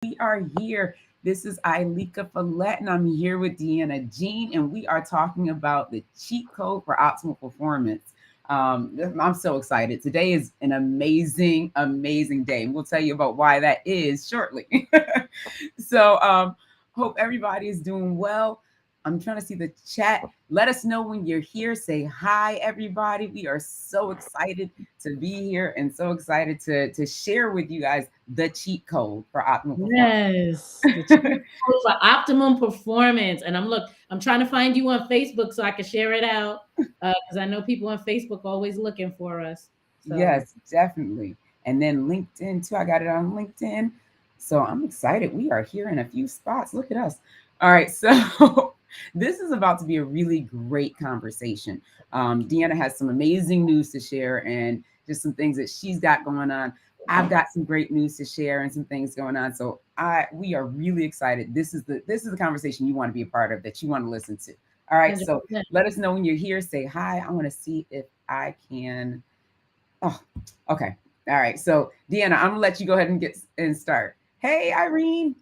We are here. This is Ileka Falette, and I'm here with Deana Jean, and we are talking about the cheat code for optimal performance. I'm so excited. Today is an amazing, amazing day, and we'll tell you about why that is shortly. so, hope everybody is doing well. I'm trying to see the chat. Let us know when you're here. Say hi, everybody. We are so excited to be here and so excited to share with you guys the cheat code for optimal performance. Yes, the cheat code for optimum performance. And I'm trying to find you on Facebook so I can share it out because I know people on Facebook always looking for us. So Yes, definitely. And then LinkedIn too. I got it on LinkedIn. So I'm excited. We are here in a few spots. Look at us. All right. So this is about to be a really great conversation. Deanna has some amazing news to share and just some things that she's got going on. I've got some great news to share and some things going on. So we are really excited. This is the conversation you want to be a part of, that you want to listen to. All right. So 100%. let us know when you're here. Say hi. I want to see if I can. Oh, okay. All right. So, Deanna, I'm gonna let you go ahead and get and start. Hey, Irene.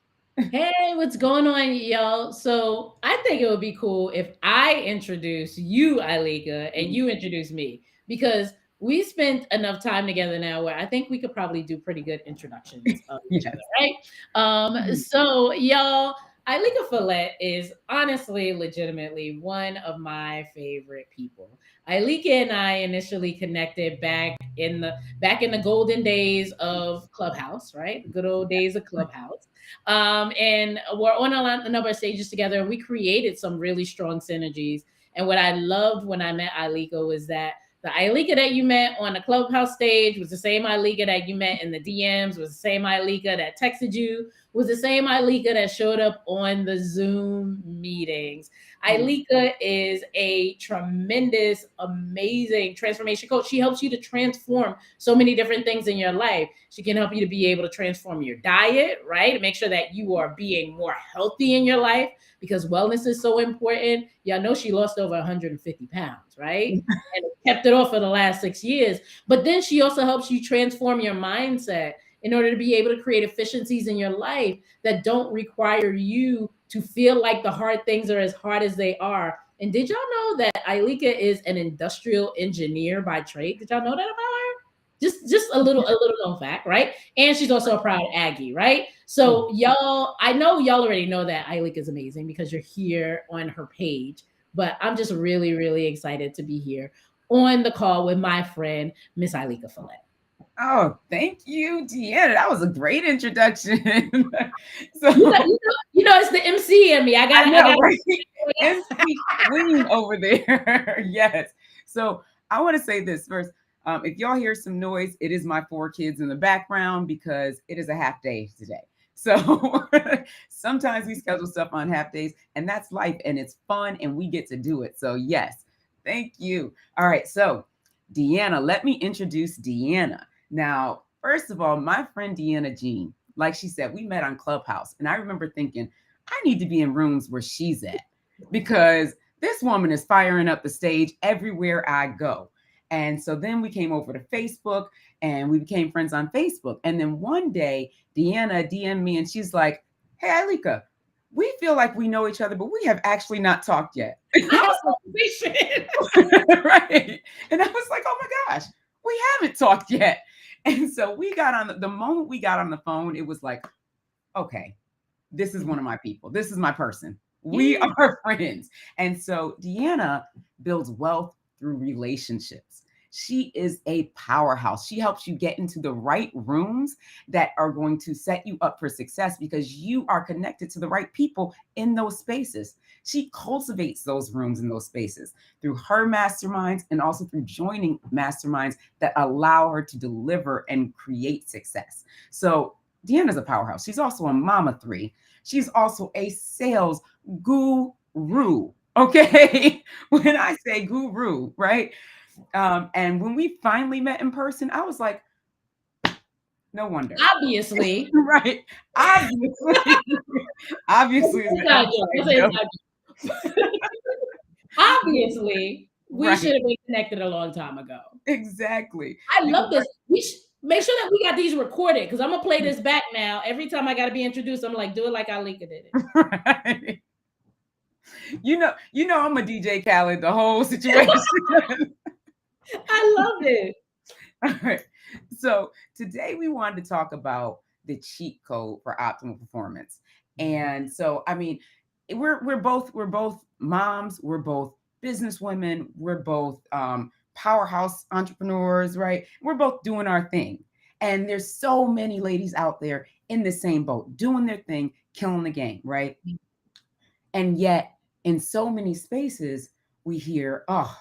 Hey, what's going on, y'all? So I think it would be cool if I introduce you, Alika, and you introduce me because we spent enough time together now where I think we could probably do pretty good introductions of each other, Yes. right? So y'all, Ileka Falette is honestly, legitimately one of my favorite people. Ileka and I initially connected back in the golden days of Clubhouse, right? The good old days of Clubhouse. And we're on a number of stages together, and we created some really strong synergies. And what I loved when I met Ileka was that the Ileka that you met on the Clubhouse stage was the same Ileka that you met in the DMs, was the same Ileka that texted you, was the same Ileka that showed up on the Zoom meetings. Ileka is a tremendous, amazing transformation coach. She helps you to transform so many different things in your life. She can help you to be able to transform your diet, right? To make sure that you are being more healthy in your life because wellness is so important. Y'all know she lost over 150 pounds, right? And kept it off for the last 6 years. But then she also helps you transform your mindset in order to be able to create efficiencies in your life that don't require you to feel like the hard things are as hard as they are. And did y'all know that Ileka is an industrial engineer by trade? Did y'all know that about her? Just a little known fact, right? And she's also a proud Aggie, right? So y'all, I know y'all already know that Ileka is amazing because you're here on her page, but I'm just really, really excited to be here on the call with my friend Miss Ileka Falette. Oh, thank you, Deanna. That was a great introduction. You know, so you know, you know, it's the MC in me. I I gotta, I know, gotta. right? MC Queen over there. Yes. So I want to say this first. If y'all hear some noise, it is my four kids in the background because it is a half day today. So sometimes we schedule stuff on half days, and that's life, and it's fun, and we get to do it. So yes, thank you. All right. So Deanna, let me introduce Deanna. Now, first of all, my friend Deanna Jean, like she said, we met on Clubhouse, and I remember thinking, I need to be in rooms where she's at because this woman is firing up the stage everywhere I go. And so then we came over to Facebook and we became friends on Facebook. And then one day, Deanna DM'd me and she's like, Hey, Alika, we feel like we know each other, but we have actually not talked yet. And I Our was conversation. like, right. And I was like, oh my gosh, we haven't talked yet. And so we got on the moment we got on the phone, it was like, okay, this is one of my people. This is my person. We Yeah. are friends. And so Deanna builds wealth through relationships. She is a powerhouse. She helps you get into the right rooms that are going to set you up for success because you are connected to the right people in those spaces. She cultivates those rooms in those spaces through her masterminds and also through joining masterminds that allow her to deliver and create success. So Deanna's a powerhouse. She's also a mama three. She's also a sales guru. Okay. When I say guru, right? And when we finally met in person, I was like, no wonder. Obviously, Right. Obviously, obviously is it's the not joke. inside Let's say it's joke. not joke. Obviously, we Right. should have been connected a long time ago. Exactly. I Because love this. Make sure that we got these recorded because I'm gonna play this back now. Every time I gotta be introduced, I'm like, do it like Alika did it. Right. I'm a DJ Khaled, the whole situation. I love it. All right. So today we wanted to talk about the cheat code for optimal performance. And so, I mean, we're both moms, we're both businesswomen, we're both powerhouse entrepreneurs, right? We're both doing our thing. And there's so many ladies out there in the same boat, doing their thing, killing the game, right? And yet, in so many spaces, we hear, oh,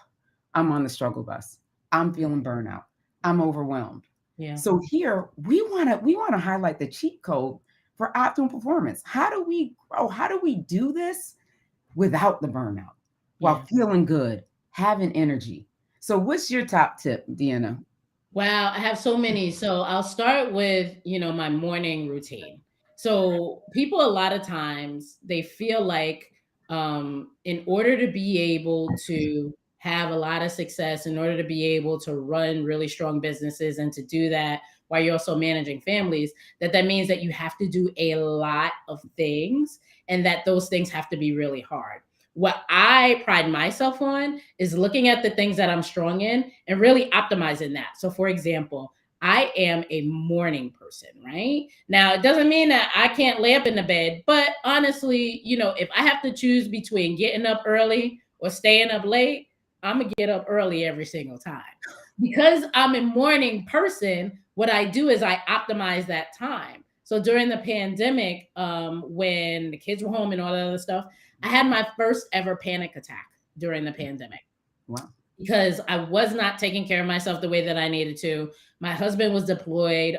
I'm on the struggle bus. I'm feeling burnout. I'm overwhelmed. Yeah. So here we want to highlight the cheat code for optimal performance. How do we grow? How do we do this without the burnout while feeling good, having energy? So what's your top tip, Deana? Wow, I have so many. So I'll start with, my morning routine. So people a lot of times they feel like in order to be able to have a lot of success, in order to be able to run really strong businesses and to do that while you're also managing families, that means that you have to do a lot of things and that those things have to be really hard. What I pride myself on is looking at the things that I'm strong in and really optimizing that. So, for example, I am a morning person, right? Now, it doesn't mean that I can't lay up in the bed, but honestly, if I have to choose between getting up early or staying up late, I'm going to get up early every single time. Because I'm a morning person, what I do is I optimize that time. So during the pandemic, when the kids were home and all that other stuff, I had my first ever panic attack during the pandemic. Wow. Because I was not taking care of myself the way that I needed to. My husband was deployed.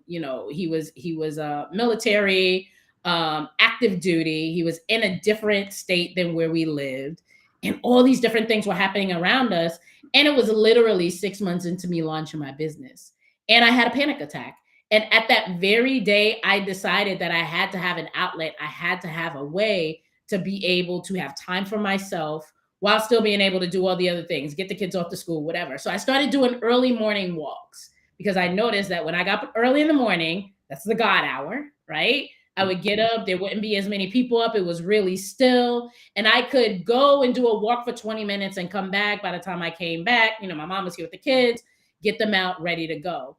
He was military, active duty. He was in a different state than where we lived, and all these different things were happening around us. And it was literally 6 months into me launching my business, and I had a panic attack. And at that very day, I decided that I had to have an outlet. I had to have a way to be able to have time for myself while still being able to do all the other things, get the kids off to school, whatever. So I started doing early morning walks because I noticed that when I got up early in the morning, that's the God hour, right? I would get up, there wouldn't be as many people up. It was really still. And I could go and do a walk for 20 minutes and come back. By the time I came back, my mom was here with the kids, get them out ready to go.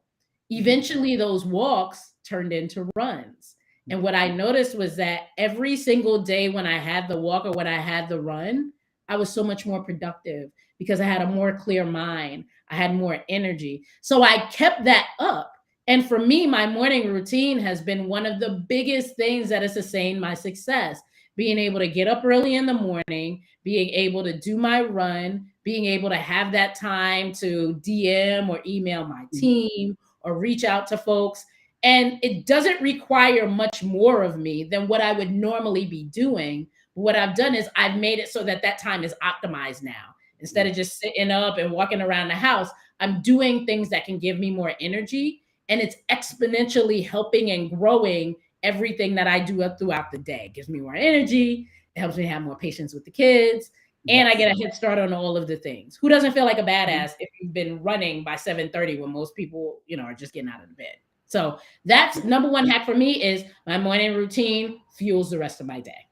Eventually, those walks turned into runs. And what I noticed was that every single day when I had the walk or when I had the run, I was so much more productive because I had a more clear mind. I had more energy. So I kept that up. And for me, my morning routine has been one of the biggest things that has sustained my success. Being able to get up early in the morning, being able to do my run, being able to have that time to DM or email my team or reach out to folks. And it doesn't require much more of me than what I would normally be doing. But what I've done is I've made it so that time is optimized now. Instead of just sitting up and walking around the house, I'm doing things that can give me more energy. And it's exponentially helping and growing everything that I do throughout the day. It gives me more energy. It helps me have more patience with the kids. And I get a head start on all of the things. Who doesn't feel like a badass if you've been running by 7:30 when most people, are just getting out of the bed? So that's number one hack for me is my morning routine fuels the rest of my day.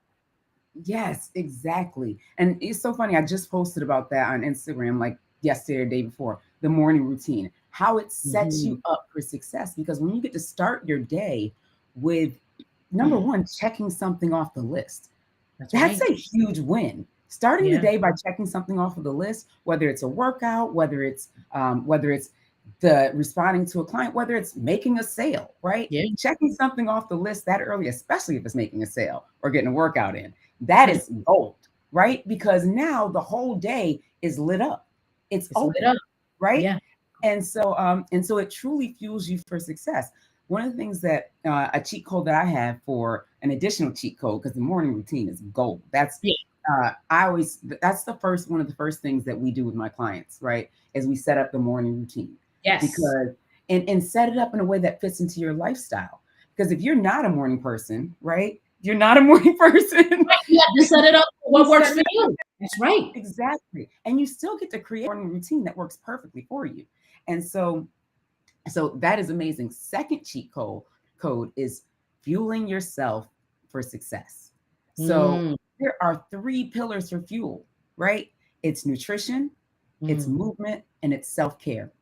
Yes, exactly. And it's so funny. I just posted about that on Instagram like yesterday or day before, the morning routine, how it sets you up for success. Because when you get to start your day with number one, checking something off the list, that's a huge win. Starting the day by checking something off of the list, whether it's a workout, whether it's the responding to a client, whether it's making a sale, right? Checking something off the list that early, especially if it's making a sale or getting a workout in, that is gold, right? Because now the whole day is lit up. It's open, lit up, right? Yeah. And so it truly fuels you for success. One of the things that a cheat code that I have for an additional cheat code, because the morning routine is gold. That's that's one of the first things that we do with my clients, right? Is we set up the morning routine. Yes. Because and set it up in a way that fits into your lifestyle. Because if you're not a morning person, right? You're not a morning person. You have to set it up for what works for you. That's right. Exactly. And you still get to create a morning routine that works perfectly for you. And so So that is amazing. Second cheat code is fueling yourself for success. So Mm, there are three pillars for fuel, right? It's nutrition, it's mm, movement, and it's self-care.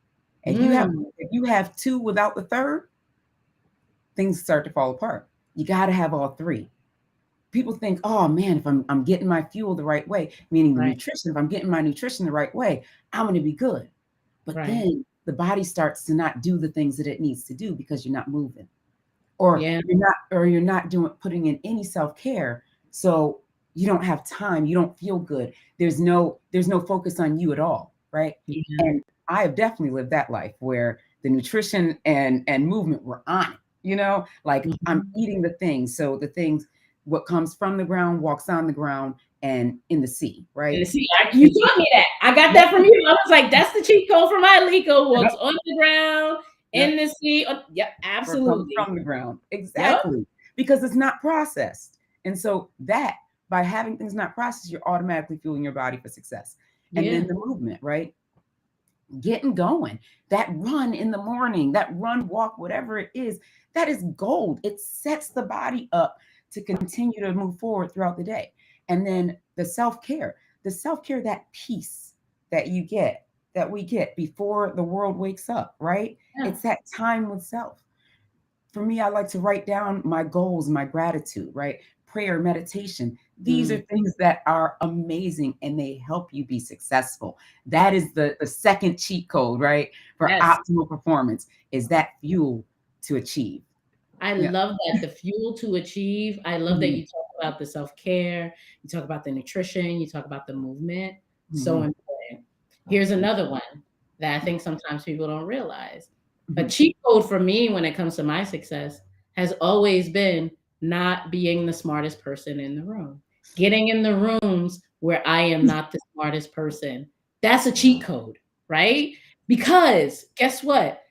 mm. If you have two without the third, things start to fall apart. You got to have all three. People think, oh man, if I'm getting my fuel the right way, meaning the Right, nutrition, if I'm getting my nutrition the right way, I'm going to be good. But right. then the body starts to not do the things that it needs to do because you're not moving, or Yeah, you're not doing putting in any self-care. So you don't have time, you don't feel good. There's no focus on you at all, right? yeah. And I have definitely lived that life where the nutrition and movement were on it, like I'm Mhm. eating the things. So the things, what comes from the ground walks on the ground and in the sea, right? And see, you taught me that. I got Yep. that from you. I was like, that's the cheat code for my Ileka. Yep. Walks on the ground, Yep. in the sea. Yep, Or it comes absolutely. from the ground. Yep. Exactly. Because it's not processed. And so that by having things not processed, you're automatically fueling your body for success. And then Yeah. the movement, right? Getting going. That run in the morning, that run, walk, whatever it is, that is gold. It sets the body up to continue to move forward throughout the day. And then the self care, that peace that you get, that we get before the world wakes up, right? Yeah. It's that time with self. For me, I like to write down my goals, my gratitude, right? Prayer, meditation. These are Mm, things that are amazing and they help you be successful. That is the second cheat code, right? For yes. optimal performance is that fuel to achieve. I Yeah. love that. The fuel to achieve. I love that Mhm. you talk about the self care, you talk about the nutrition, you talk about the movement. So Mhm. important. Here's another one that I think sometimes people don't realize. A Mhm. cheat code for me when it comes to my success has always been not being the smartest person in the room, getting in the rooms where I am not the smartest person. That's a cheat code, right? Because guess what?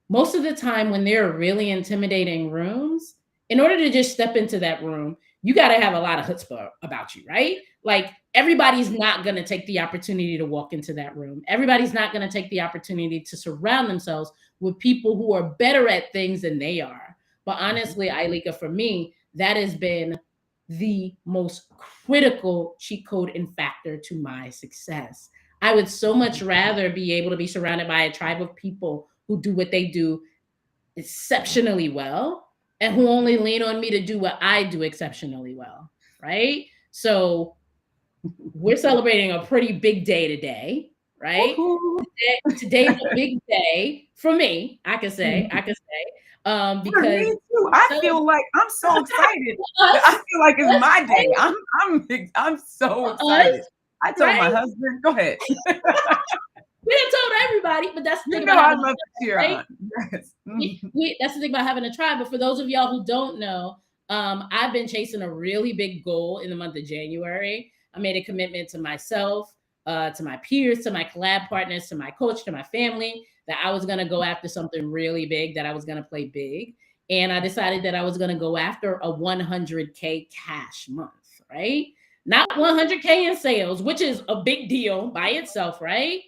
Most of the time when there are really intimidating rooms, in order to just step into that room, you got to have a lot of chutzpah about you, right? Like everybody's not going to take the opportunity to walk into that room. Everybody's not going to take the opportunity to surround themselves with people who are better at things than they are. But Mhm. honestly, Ileka, for me, that has been the most critical cheat code and factor to my success. I would so much rather be able to be surrounded by a tribe of people who do what they do exceptionally well and who only lean on me to do what I do exceptionally well. Right. So we're celebrating a pretty big day today. Right. Woohoo. Today's a big day for me. I can say, For because me too. we're I celebrating feel like I'm so excited. I us, feel like it's my day. right? I'm so Us, excited. I told my right? husband, go ahead. We didn't tell everybody, but that's the You thing know about I having a love to cheer tribe, right? on. Yes. Mhm. That's the thing about having a tribe. But for those of y'all who don't know, I've been chasing a really big goal in the month of January. I made a commitment to myself, to my peers, to my collab partners, to my coach, to my family, that I was going to go after something really big, that I was going to play big. And I decided that I was going to go after a 100K cash month, right? Not 100K in sales, which is a big deal by itself, right?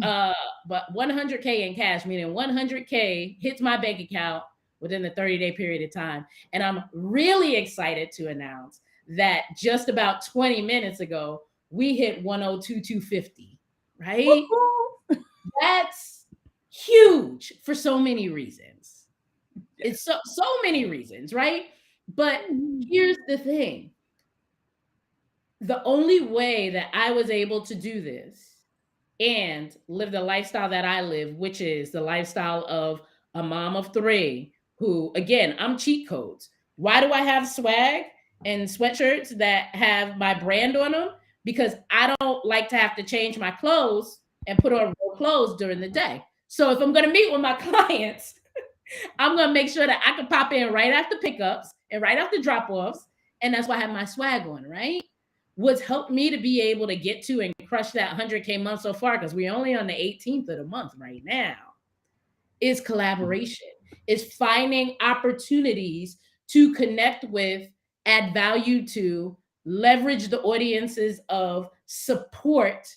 Uh, but 100K in cash, meaning 100K hits my bank account within the 30-day period of time. And I'm really excited to announce that just about 20 minutes ago, we hit 102,250, right? Woohoo. That's huge for so many reasons. It's Yes. so many reasons, right? But here's the thing. The only way that I was able to do this and live the lifestyle that I live, which is the lifestyle of a mom of three who, again, I'm cheat codes. Why do I have swag and sweatshirts that have my brand on them? Because I don't like to have to change my clothes and put on real clothes during the day. So if I'm going to meet with my clients, I'm going to make sure that I can pop in right after pickups and right after drop offs. And that's why I have my swag on, right? What's helped me to be able to get to and crush that 100K month so far, because we're only on the 18th of the month right now, is collaboration, is finding opportunities to connect with, add value to, leverage the audiences of support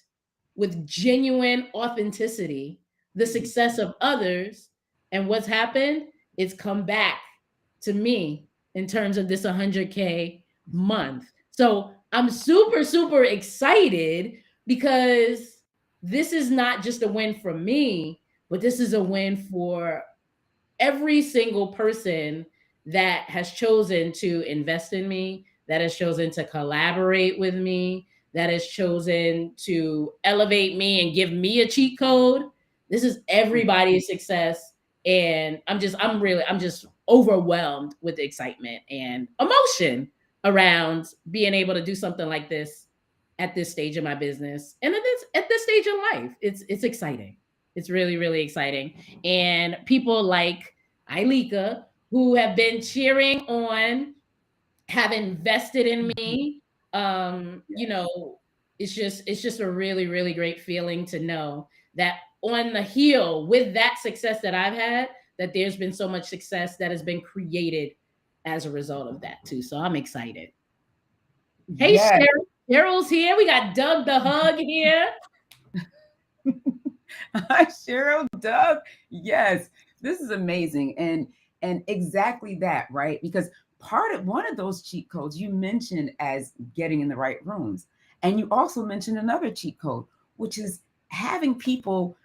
with genuine authenticity, the success of others, And what's happened? It's come back to me in terms of this 100K month. So I'm super, super excited because this is not just a win for me, but this is a win for every single person that has chosen to invest in me, that has chosen to collaborate with me, that has chosen to elevate me and give me a cheat code. This is everybody's success. And I'm just overwhelmed with excitement and emotion around being able to do something like this at this stage of my business and at this stage of life. It's exciting. It's really, really exciting. And people like Ileka, who have been cheering on, have invested in me. You know, it's just a really, really great feeling to know that on the heel with that success that I've had, that there's been so much success that has been created as a result of that too. So I'm excited. Hey, Yes. Cheryl. Cheryl's here. We got Doug the Hug here. Hi, Cheryl, Doug. Yes, this is amazing, and exactly that, right? Because part of one of those cheat codes you mentioned as getting in the right rooms, and you also mentioned another cheat code, which is having people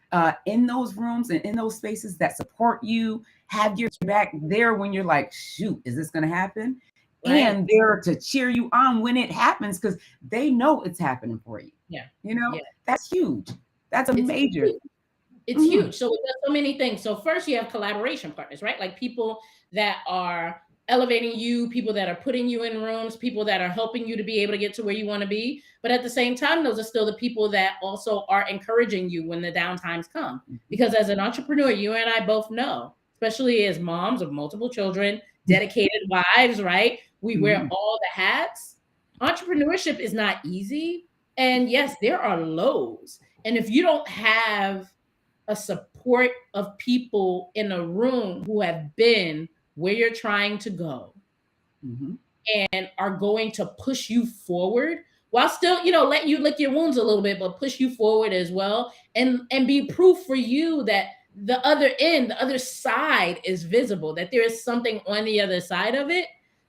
in those rooms and in those spaces that support you, have your back there when you're like, shoot, is this going to happen? Right. And there to cheer you on when it happens because they know it's happening for you. Yeah. You know, Yeah. that's huge. That's a It's major. huge. It's Mhm. huge. So it does so many things. So first you have collaboration partners, right? Like people that are elevating you, people that are putting you in rooms, people that are helping you to be able to get to where you want to be. But at the same time, those are still the people that also are encouraging you when the down times come. Because as an entrepreneur, you and I both know, especially as moms of multiple children, dedicated wives, right? We wear Mhm. all the hats. Entrepreneurship is not easy. And yes, there are lows. And if you don't have a support of people in a room who have been where you're trying to go Mhm. and are going to push you forward while still, you know, let you lick your wounds a little bit, but push you forward as well, and be proof for you that the other end, the other side is visible, that there is something on the other side of it.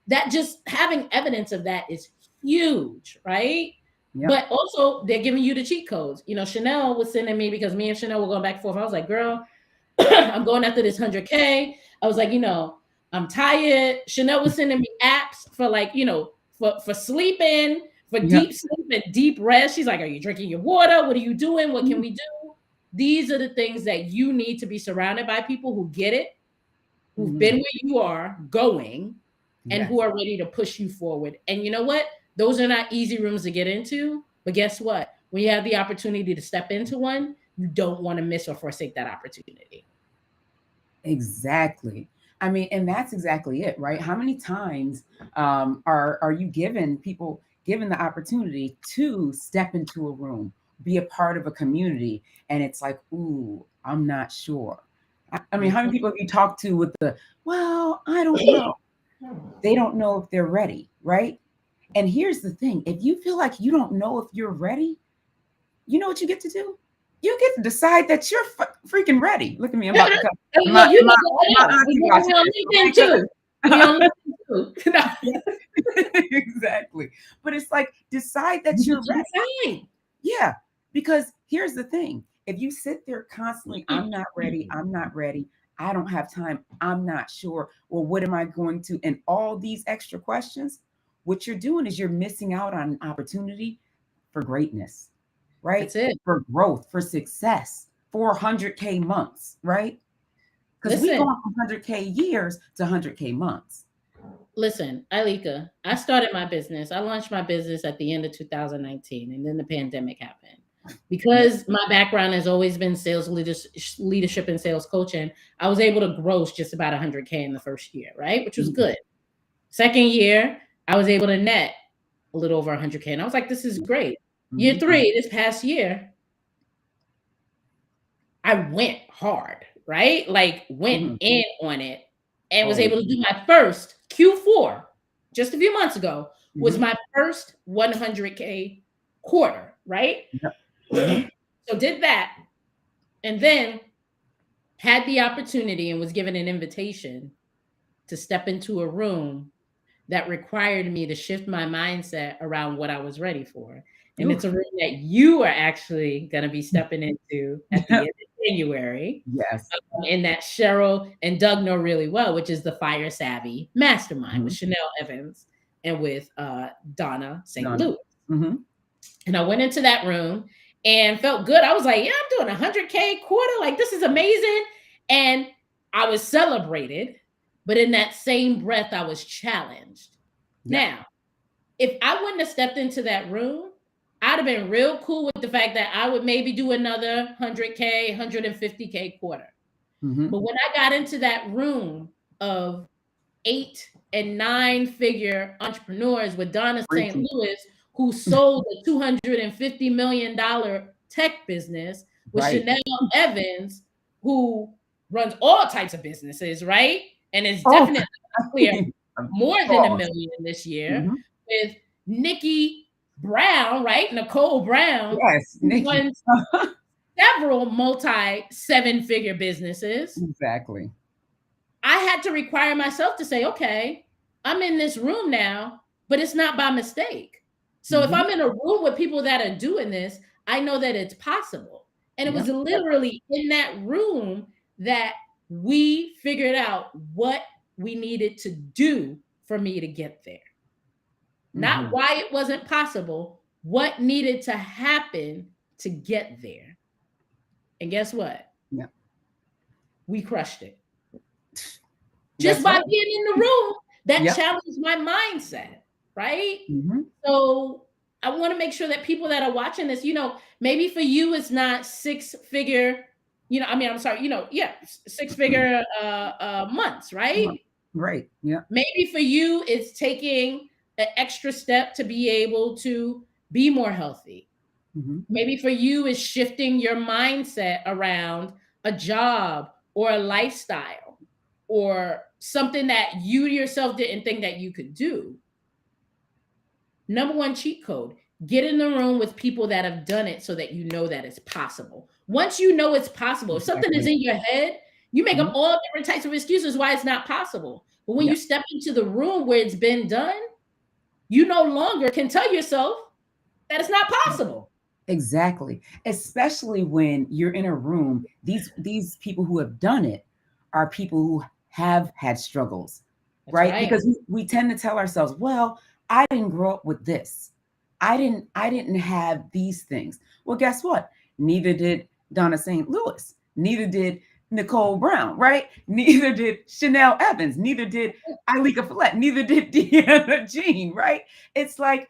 That just having evidence of that is huge, right? Yep. But also they're giving you the cheat codes. You know, Chanel was sending me, because me and Chanel were going back and forth. I was like, girl, I'm going after this 100K. I was like, you know, I'm tired. Chanel was sending me apps for, like, you know, for sleeping, for Yep. deep sleep and deep rest. She's like, are you drinking your water? What are you doing? What can Mhm. we do? These are the things that you need to be surrounded by people who get it, who've been Mhm. where you are going, and who Yes. are ready to push you forward. And you know what? Those are not easy rooms to get into. But guess what? When you have the opportunity to step into one, you don't want to miss or forsake that opportunity. Exactly. I mean, and that's exactly it, right? How many times are you given people given the opportunity to step into a room, be a part of a community, and it's like, ooh, I'm not sure. I mean, how many people have you talked to with the, well, I don't know. They don't know if they're ready, right? And here's the thing: if you feel like you don't know if you're ready, you know what you get to do? You get to decide that you're freaking ready. Look at me, I'm about to come. And My look, you my know, I my know. auntie We watching on LinkedIn this, too. We okay? on LinkedIn too. No. Exactly. But it's like decide that You you're get to ready. decide. Yeah. Because here's the thing. If you sit there constantly, I'm not ready, I'm not ready, I don't have time, I'm not sure, well, what am I going to? And all these extra questions, what you're doing is you're missing out on an opportunity for greatness, right? That's it. For growth, for success, for 100K months, right? Because we Listen, going from 100K years to 100K months. listen, Alika, I started my business. I launched my business at the end of 2019, and then the pandemic happened. Yep. Because my background has always been leadership and sales coaching, I was able to gross just about 100K in the first year, right? Which was Mhm. good. Second year, I was able to net a little over 100K. And I was like, this is great. Year Mhm. three, this past year, I went hard, right? Like went Mhm. in on it and was Oh. able to do my first Q4 just a few months ago was Mhm. my first 100K quarter, right? Yep. Mhm. So did that. And then had the opportunity and was given an invitation to step into a room that required me to shift my mindset around what I was ready for. And it's a Oof. room that you are actually going to be stepping into at the end of January, Yes. and that Cheryl and Doug know really well, which is the Fire Savvy Mastermind with Mhm. Chanel Evans and with Donna St. Done. Louis. Mhm. And I went into that room and felt good. I was like, yeah, I'm doing 100K quarter. Like, this is amazing. And I was celebrated, but in that same breath, I was challenged. Yep. Now, if I wouldn't have stepped into that room, I'd have been real cool with the fact that I would maybe do another 100K, 150K quarter. Mhm. But when I got into that room of 8 and 9 figure entrepreneurs with Donna St. Preaching. Louis, who sold a $250 million tech business, with Right. Chanel Evans, who runs all types of businesses, right? And is Oh, definitely I clear mean, more than a pause. million this year, Mhm. with Nikki Brown, right? Nicole Brown, Yes, who Nikki. runs several multi 7 figure businesses. Exactly. I had to require myself to say, okay, I'm in this room now, but it's not by mistake. So if Mhm. I'm in a room with people that are doing this, I know that it's possible. And it was Yep. literally in that room that we figured out what we needed to do for me to get there. Not Mhm. why it wasn't possible, what needed to happen to get there. And guess what? Yep. We crushed it. Just That's by right. being in the room, that Yep. challenged my mindset, right? Mhm. So I want to make sure that people that are watching this, maybe for you it's not 6 figure, I'm sorry, yeah, 6 figure months, right? Right. Yep. Maybe for you it's taking an extra step to be able to be more healthy. Mhm. Maybe for you is shifting your mindset around a job or a lifestyle or something that you yourself didn't think that you could do. Number one cheat code: get in the room with people that have done it so that you know that it's possible. Once you know it's possible, if something is Exactly. in your head, you make up Mhm. all different types of excuses why it's not possible. But when you Yep. step into the room where it's been done, you no longer can tell yourself that it's not possible. Exactly. Especially when you're in a room, these people who have done it are people who have had struggles, That's right? right. Because we tend to tell ourselves, well, I didn't grow up with this. I didn't have these things. Well, guess what? Neither did Donna St. Louis. Neither did Nicole Brown, right? Neither did Chanel Evans. Neither did Ileka Falette. Neither did Deana Jean, right? It's like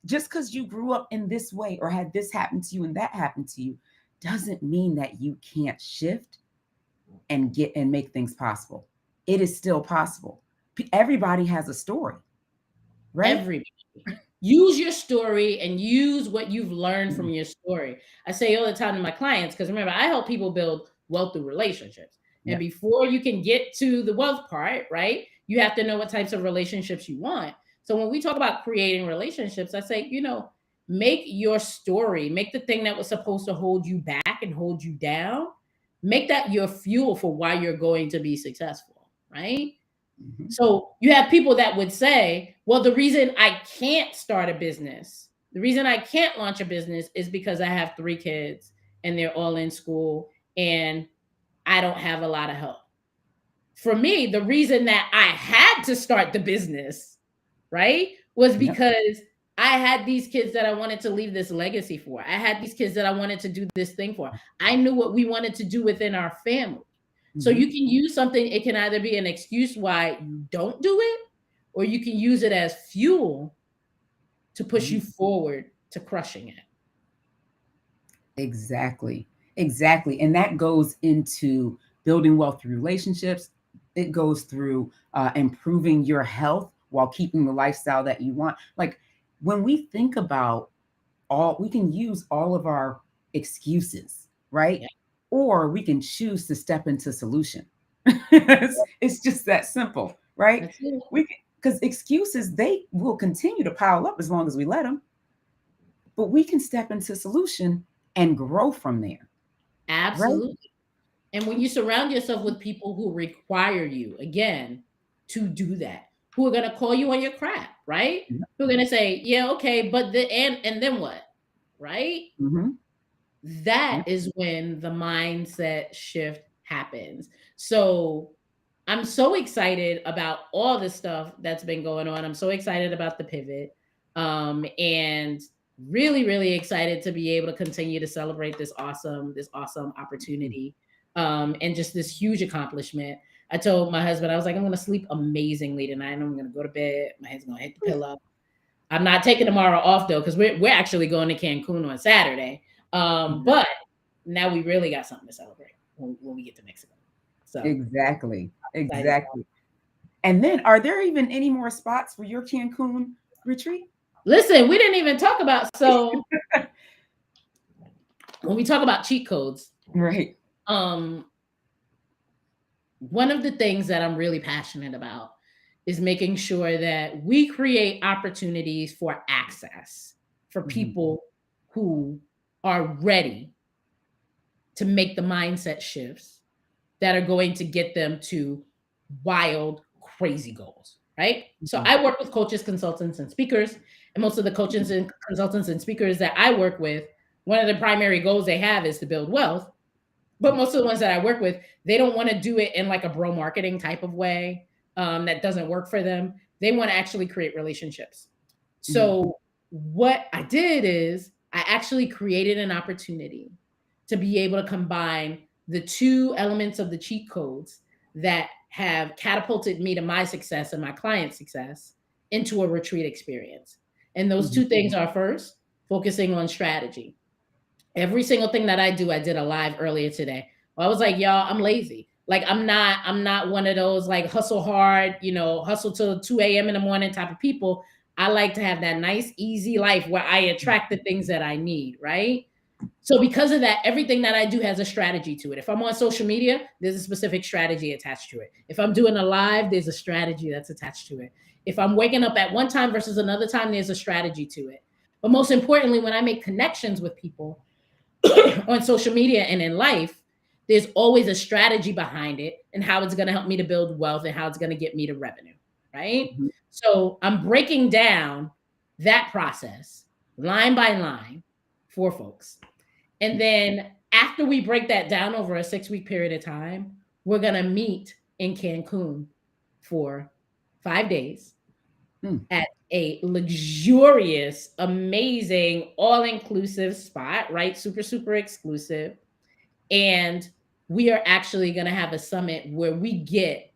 just because you grew up in this way or had this happen to you and that happen to you doesn't mean that you can't shift and get and make things possible. It is still possible. Everybody has a story, right? Everybody. Use your story and use what you've learned from Mhm. your story. I say all the time to my clients, because remember, I help people build wealth through relationships. And Yeah. before you can get to the wealth part, right, you have to know what types of relationships you want. So when we talk about creating relationships, I say, make your story, make the thing that was supposed to hold you back and hold you down, make that your fuel for why you're going to be successful, right? Mhm. So you have people that would say, well, the reason I can't start a business, the reason I can't launch a business is because I have 3 kids and they're all in school and I don't have a lot of help. For me, the reason that I had to start the business, right, was Yep. because I had these kids that I wanted to leave this legacy for. I had these kids that I wanted to do this thing for. I knew what we wanted to do within our family. So you Mhm. can use something, it can either be an excuse why you don't do it, or you can use it as fuel to push you Mhm. forward to crushing it. Exactly. Exactly. And that goes into building wealth through relationships. It goes through improving your health while keeping the lifestyle that you want. Like when we think about all, we can use all of our excuses, right? Yeah, Or we can choose to step into solution. It's just that simple, right? that's it. We because excuses they will continue to pile up as long as we let them, but we can step into solution and grow from there, right? Absolutely. And when you surround yourself with people who require you, again, to do that, who are going to call you on your crap, right? Who are going to say, yeah, okay, but and then what? Right? Mm-hmm. That is when the mindset shift happens. So I'm so excited about all the stuff that's been going on. I'm so excited about the pivot. And really, really excited to be able to continue to celebrate this awesome opportunity. And just this huge accomplishment. I told my husband, I was like, I'm gonna sleep amazingly tonight. And I'm gonna go to bed. My head's gonna hit the pillow. I'm not taking tomorrow off though, because we're actually going to Cancun on Saturday. But now we really got something to celebrate when we get to Mexico. So Exactly. excited. Exactly. And then, are there even any more spots for your Cancun retreat? Listen, we didn't even talk about, so when we talk about cheat codes, Right. um, one of the things that I'm really passionate about is making sure that we create opportunities for access for Mhm. people who are ready to make the mindset shifts that are going to get them to wild, crazy goals, right? So Mhm. I work with coaches, consultants, and speakers. And most of the coaches and consultants and speakers that I work with, one of the primary goals they have is to build wealth. But most of the ones that I work with, they don't want to do it in like a bro marketing type of way that doesn't work for them. They want to actually create relationships. Mhm. So what I did is I actually created an opportunity to be able to combine the two elements of the cheat codes that have catapulted me to my success and my client success into a retreat experience. And those Mhm. two things are, first, focusing on strategy. Every single thing that I do, I did a live earlier today. I was like, y'all, I'm lazy. Like I'm not one of those like hustle hard, hustle till 2 a.m. in the morning type of people. I like to have that nice, easy life where I attract the things that I need, right? So because of that, everything that I do has a strategy to it. If I'm on social media, there's a specific strategy attached to it. If I'm doing a live, there's a strategy that's attached to it. If I'm waking up at one time versus another time, there's a strategy to it. But most importantly, when I make connections with people on social media and in life, there's always a strategy behind it and how it's going to help me to build wealth and how it's going to get me to revenue, right? Mhm. So I'm breaking down that process line by line for folks. And then after we break that down over a 6-week period of time, we're going to meet in Cancun for 5 days Mm. at a luxurious, amazing, all inclusive spot, right? Super, super exclusive. And we are actually going to have a summit where we get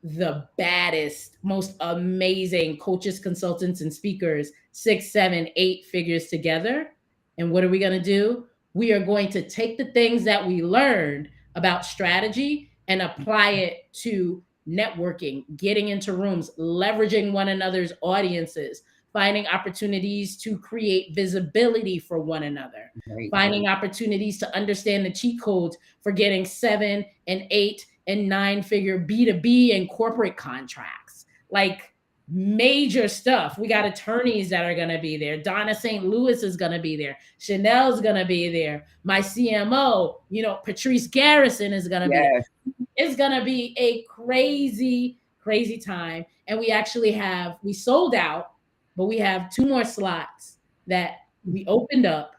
the baddest, most amazing coaches, consultants, and speakers, 6, 7, 8 figures together. And what are we going to do? We are going to take the things that we learned about strategy and apply it to networking, getting into rooms, leveraging one another's audiences, finding opportunities to create visibility for one another, Right. finding opportunities to understand the cheat codes for getting 7 and 8 and 9-figure B2B and corporate contracts, like major stuff. We got attorneys that are going to be there. Donna St. Louis is going to be there. Chanel's going to be there. My CMO, Patrice Garrison is going to be there. Yes. It's going to be a crazy, crazy time. And we sold out, but we have 2 more slots that we opened up.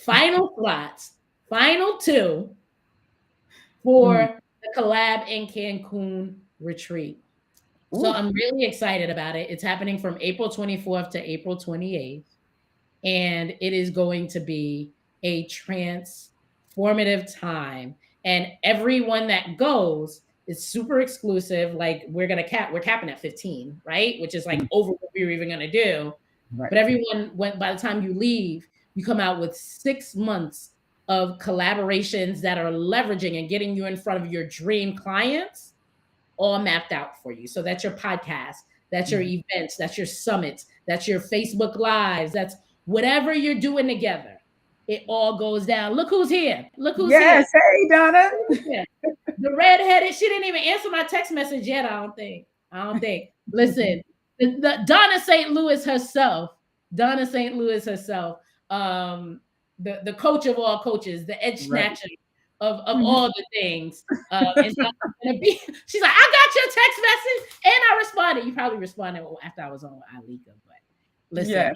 Final slots, final 2 Mm. for the collab in Cancun retreat. So Ooh. I'm really excited about it. It's happening from April 24th to April 28th. And it is going to be a transformative time. And everyone that goes is super exclusive. Like we're capping at 15, right? Which is like Mm. over what we were even gonna do. Right. But by the time you leave, you come out with 6 months of collaborations that are leveraging and getting you in front of your dream clients all mapped out for you. So that's your podcast, that's your Mhm. events, that's your summits, that's your Facebook lives, that's whatever you're doing together. It all goes down. Look who's here. Look who's here. Yes. Hey, Donna. Yeah. The redheaded, she didn't even answer my text message yet. I don't think. Listen, the Donna St. Louis herself, Donna St. Louis herself, the coach of all coaches, the edge Right. snatcher of all the things. It's not gonna be. She's like, I got your text message, and I responded. You probably responded after I was on with Ileka, but listen, Yeah.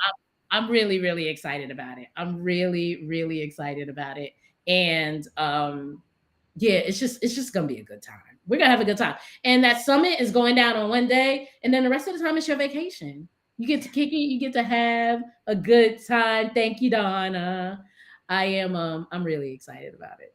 I'm really, really excited about it. I'm really, really excited about it. And yeah, it's just gonna be a good time. We're gonna have a good time. And that summit is going down on one day, and then the rest of the time it's your vacation. You get to kick it, you get to have a good time. Thank you, Donna. I'm really excited about it.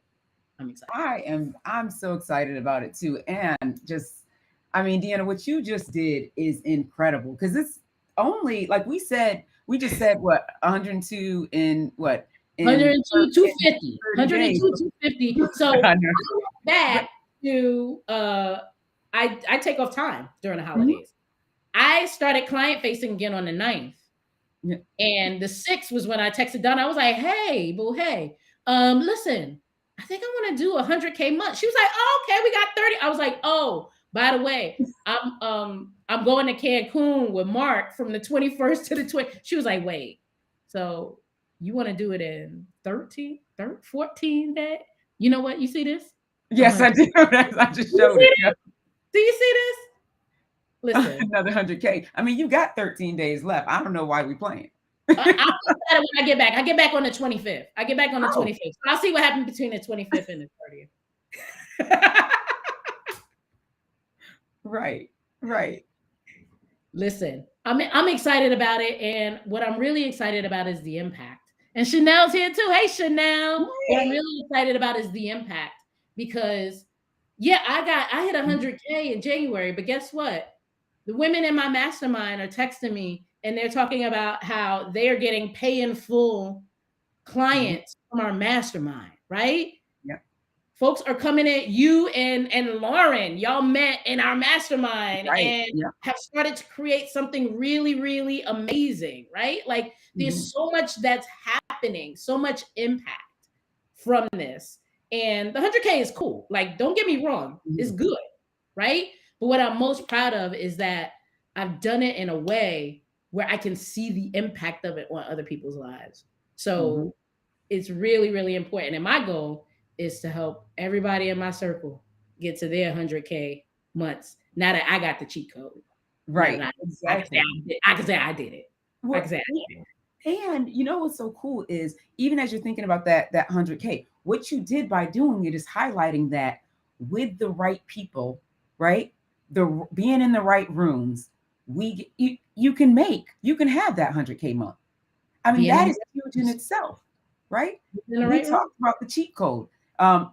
I'm excited. I'm so excited about it too. And just, I mean, Deanna, what you just did is incredible because it's only like we just said what 102 in what in 102, 250. 30 days. 102, 250. So I know. back to I take off time during the Mhm. holidays. I started client facing again on the 9th. Yeah. And the 6th was when I texted Donna. I was like, hey, boo, hey, listen, I think I want to do 100K month. She was like, oh, okay, we got 30. I was like, oh, by the way, I'm going to Cancun with Mark from the 21st to the 20th. She was like, wait, so you want to do it in 13, 14 days? You know what? You see this? Yes, I do. I just showed it. Yeah. Do you see this? Listen. Another 100K. I mean, you got 13 days left. I don't know why we playing. I'll think about it when I get back. I get back on the 25th. I get back on the 25th. I'll see what happens between the 25th and the 30th. Right. Right. Listen, I'm excited about it. And what I'm really excited about is the impact. And Chanel's here too. Hey, Chanel. What I'm really excited about is the impact because, yeah, I hit 100K in January. But guess what? The women in my mastermind are texting me and they're talking about how they are getting pay in full clients from our mastermind, right? Yeah. Folks are coming at you and Lauren. Y'all met in our mastermind and have started to create something really, really amazing, right? Like there's so much that's happening, so much impact from this. And the 100K is cool. Like, don't get me wrong, it's good, right? But what I'm most proud of is that I've done it in a way where I can see the impact of it on other people's lives. So it's really, really important. And my goal is to help everybody in my circle get to their 100K months. Now that I got the cheat code. Right. Exactly. I can say I did it. Well, I can say I did it. And you know what's so cool is even as you're thinking about that 100K, what you did by doing it is highlighting that with the right people, right? The being in the right rooms, you can have that 100K month. I mean, that is huge in itself, right? We talked about the cheat code. I'm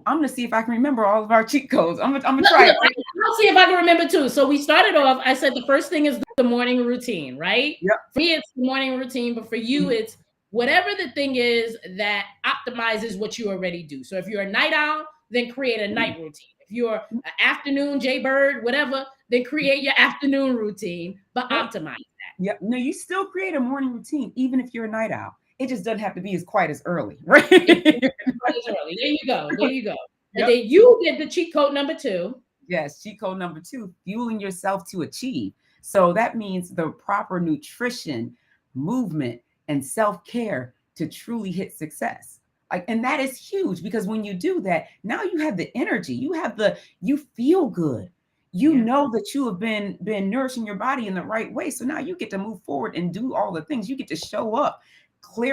gonna see if I can remember all of our cheat codes. I'm gonna try it. I'll see if I can remember too. So we started off. I said the first thing is the morning routine, right? Yep. For me, it's the morning routine, but for you, it's whatever the thing is that optimizes what you already do. So if you're a night owl, then create a night routine. If you're an afternoon Jaybird, whatever, then create your afternoon routine, but optimize that. Yep. No, you still create a morning routine, even if you're a night owl. It just doesn't have to be as quite as early, right? There you go. There you go. And then you get the cheat code number 2. Yes, cheat code number 2, fueling yourself to achieve. So that means the proper nutrition, movement, and self-care to truly hit success. And that is huge because when you do that, now you have the energy, you feel good. You know that you have been nourishing your body in the right way. So now you get to move forward and do all the things. You get to show up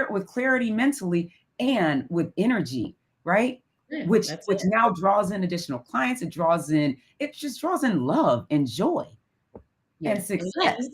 with clarity mentally and with energy, right? Which now draws in additional clients. It just draws in love and joy and success.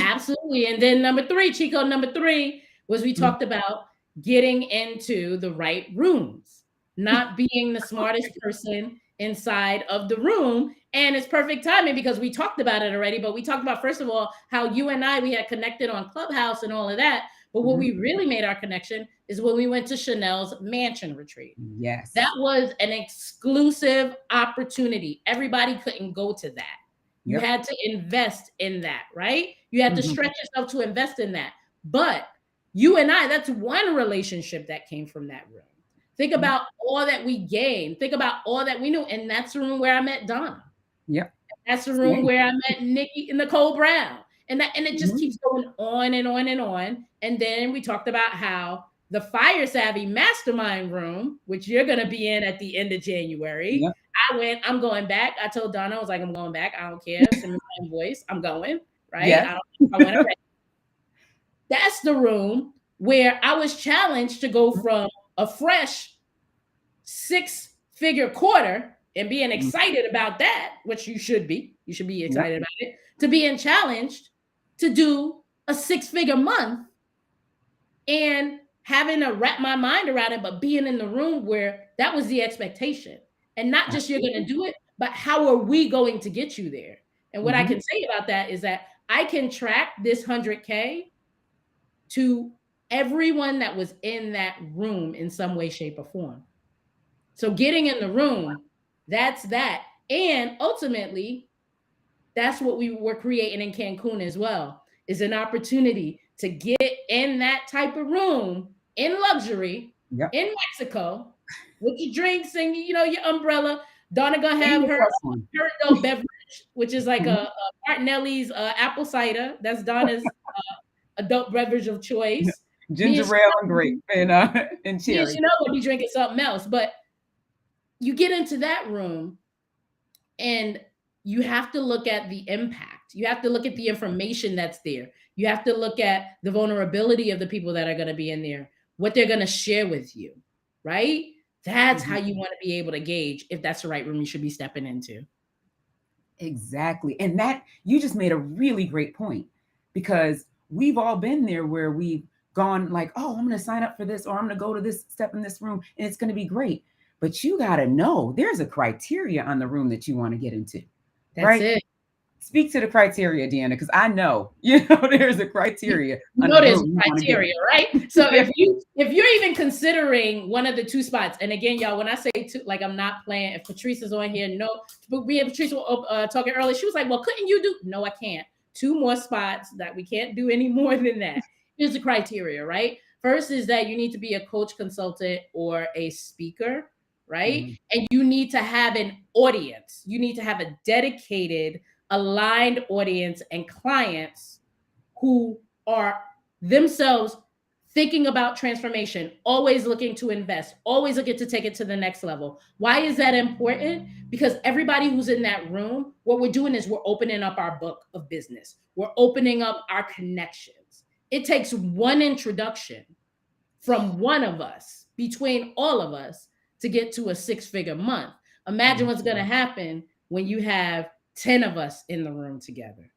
Absolutely. And then number 3, cheat code number 3 was we talked about getting into the right rooms, not being the smartest person inside of the room. And it's perfect timing because we talked about it already, but we talked about, first of all, how you and we had connected on Clubhouse and all of that. But what we really made our connection is when we went to Chanel's mansion retreat. Yes. That was an exclusive opportunity. Everybody couldn't go to that. You had to invest in that, right? You had to stretch yourself to invest in that. But you and that's one relationship that came from that room. Think about all that we gained. Think about all that we knew. And that's the room where I met Donna. Yep. That's the room where I met Nikki and Nicole Brown. And it just keeps going on and on and on. And then we talked about how the Fire Savvy Mastermind room, which you're going to be in at the end of January. Yep. I'm going back. I told Donna, I was like, I'm going back. I don't care. Send me my invoice. I'm going, right? Yes. I went already. That's the room where I was challenged to go from a fresh 6-figure quarter and being Mhm. excited about that, which you should be. You should be Yep. excited about it, to being challenged to do a 6-figure month and having to wrap my mind around it, but being in the room where that was the expectation. And not just you're going to Absolutely. do it, but how are we going to get you there? And what I Mhm. can say about that is that I can track this 100K to everyone that was in that room in some way, shape, or form. So getting in the room, that's that. And ultimately, that's what we were creating in Cancun as well, is an opportunity to get in that type of room in luxury Yep. in Mexico with your drinks and your umbrella. Donna gonna And have your her plus one. her adult beverage, which is like Mhm. a Martinelli's apple cider. That's Donna's adult beverage of Yeah. choice. Me and Ginger ale and grape and cherry. Chanel will be drinking something else, but you get into that room and you have to look at the impact. You have to look at the information that's there. You have to look at the vulnerability of the people that are going to be in there, what they're going to share with you, right? That's how Mhm. you want to be able to gauge if that's the right room you should be stepping into. Exactly. And that you just made a really great point because we've all been there where we've gone like, oh, I'm going to sign up for this or I'm going to go to this step in this room and it's going to be great. But you got to know there's a criteria on the room that you want to get into, That's right? it. Speak to the criteria, Deanna, because I know, there's a You criteria on the know there's room you want to get criteria, in. right? So if you're even considering one of the two spots, and again, y'all, when I say two, like I'm not playing. If Patrice is on here, no, but we have Patrice talking earlier. She was like, "Well, couldn't you do?" No, I can't. Two more spots that we can't do any more than that. Here's the criteria, right? First is that you need to be a coach, consultant, or a speaker, right? Mhm. And you need to have an audience. You need to have a dedicated, aligned audience and clients who are themselves thinking about transformation, always looking to invest, always looking to take it to the next level. Why is that important? Because everybody who's in that room, what we're doing is we're opening up our book of business, we're opening up our connections. It takes one introduction from one of us, between all of us, to get to a 6-figure month. Imagine Mhm. what's going to happen when you have 10 of us in the room together.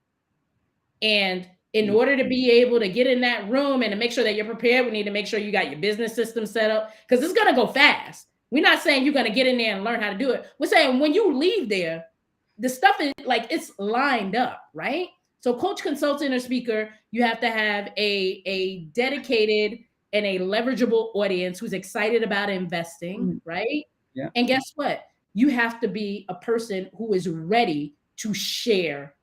And in Yep. order to be able to get in that room and to make sure that you're prepared, we need to make sure you got your business system set up because it's going to go fast. We're not saying you're going to get in there and learn how to do it. We're saying when you leave there, the stuff is like it's lined up, right? So, coach, consultant, or speaker, you have to have a dedicated and a leverageable audience who's excited about investing, Mhm. right? Yeah. And guess what? You have to be a person who is ready to share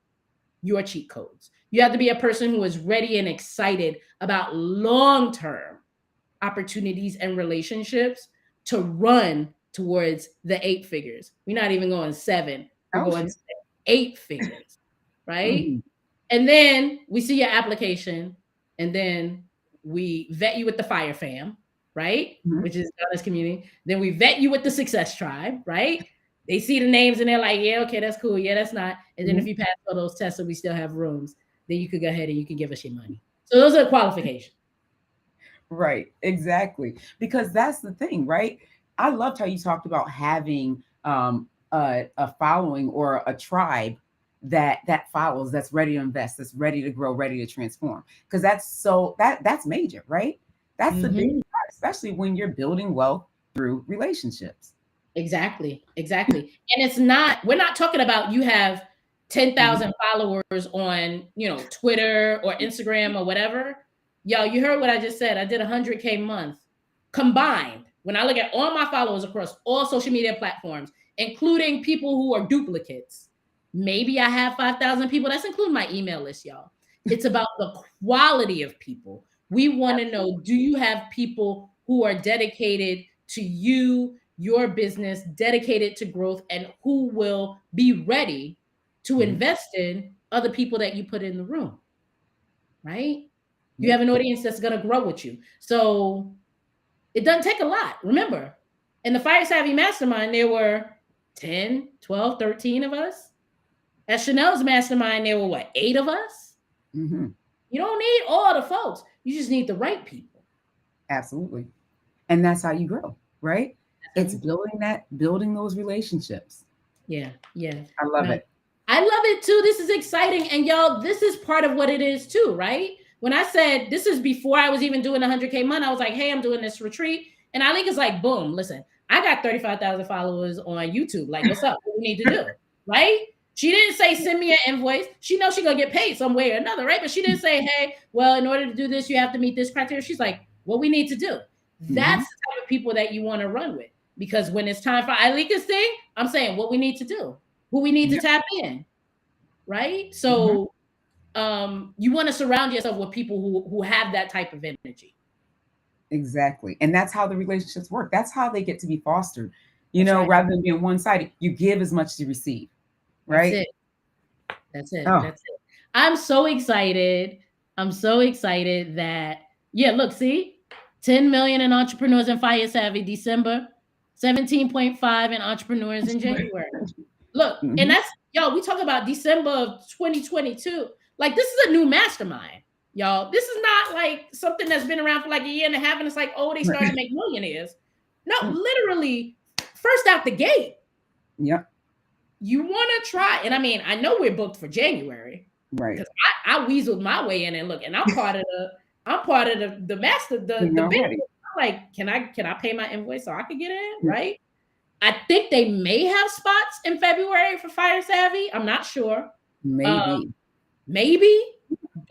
your cheat codes. You have to be a person who is ready and excited about long term opportunities and relationships to run towards the 8 figures. We're not even going 7, we're Oh, going shoot. to 8 figures, right? Mhm. And then we see your application, and then we vet you with the Fire Fam, right? Mhm. Which is Donna's community. Then we vet you with the Success Tribe, right? They see the names and they're like, yeah, okay, that's cool. Yeah, that's not. And then if Mhm. you pass all those tests and we still have rooms, then you could go ahead and you can give us your money. So those are the qualifications. Right, exactly. Because that's the thing, right? I loved how you talked about having a following or a tribe that follows, that's ready to invest, that's ready to grow, ready to transform. Because that's major, right? That's the big Mm-hmm. part, especially when you're building wealth through relationships. Exactly, exactly. And we're not talking about you have Mhm. 10,000 followers on, Twitter or Instagram or whatever. Yo, you heard what I just said. I did 100K month combined. When I look at all my followers across all social media platforms, including people who are duplicates, maybe I have 5,000 people. That's including my email list, y'all. It's about the quality of people. We want to know, do you have people who are dedicated to you, your business, dedicated to growth, and who will be ready to Mhm. invest in other people that you put in the room, right? You Yep. have an audience that's going to grow with you. So It doesn't take a lot. Remember, in the Fire Savvy Mastermind, there were 10, 12, 13 of us. At Chanel's Mastermind, there were what, 8 of us? Mm-hmm. You don't need all the folks. You just need the right people. Absolutely. And that's how you grow, right? It's You, building those relationships. yeah. I love Right. it. I love it too. This is exciting. And y'all, this is part of what it is too, right? When I said this is before I was even doing the 100K month, I was like, hey, I'm doing this retreat. And Alika's like, boom, listen, I got 35,000 followers on YouTube. Like, what's up? What we need to do, right? She didn't say, send me an invoice. She knows she's going to get paid some way or another, right? But she didn't say, hey, well, in order to do this, you have to meet this criteria. She's like, what we need to do. Mm-hmm. That's the type of people that you want to run with. Because when it's time for Ileka's thing, I'm saying what we need to do, who we need to tap in, right? So you want to surround yourself with people who have that type of energy. Exactly. And that's how the relationships work. That's how they get to be fostered. That's right. Rather than being one-sided, you give as much as you receive. Right? That's it. Oh. That's it. I'm so excited. I'm so excited that, look, see, 10 million in entrepreneurs in Fire Savvy December, 17.5 in entrepreneurs in January. Look, and that's, we talk about December of 2022. Like, this is a new mastermind, y'all. This is not like something that's been around for like a year and a half and it's like, oh, they started to make millionaires. No, literally, first out the gate. Yep. You want to try, and I mean, I know we're booked for January, right? Because I weaseled my way in, and look, and I'm part of the master, the business. I'm like, can I pay my invoice so I could get in, right? I think they may have spots in February for Fire Savvy. I'm not sure. Maybe,